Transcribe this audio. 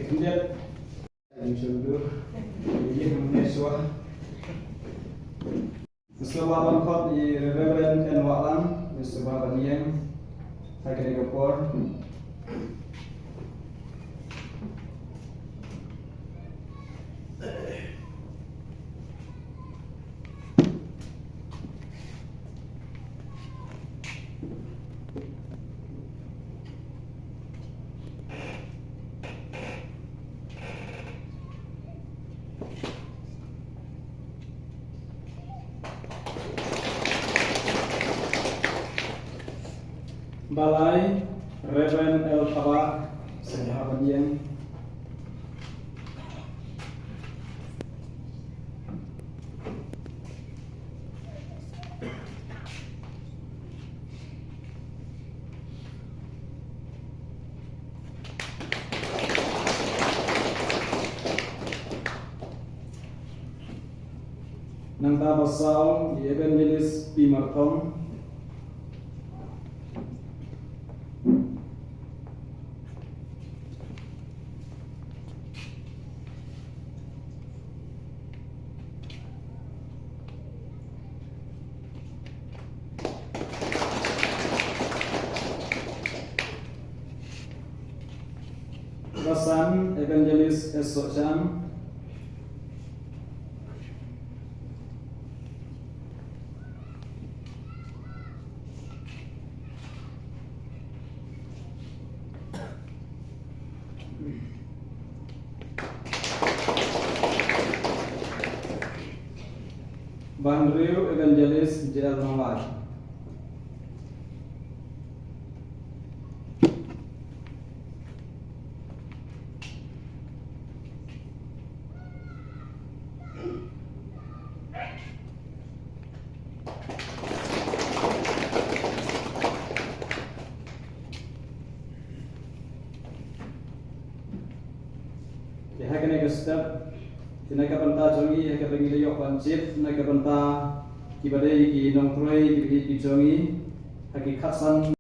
Kemudian dulu ini Indonesia Sebuah bangkot di Reverend and Walang sebuah baniang saya kena gopor Balai Reverend El Tabak sebuah baniang Nang tabasau di Evangelis Pimartong Pesan Evangelis Esok Jam Bang Rio Evangelis JL Nolai Hai kena ke step kena ke banta jongi hai ke bengi yok pancit kena ke banta ki badai ki nongtroi ki jongi hai ki khasan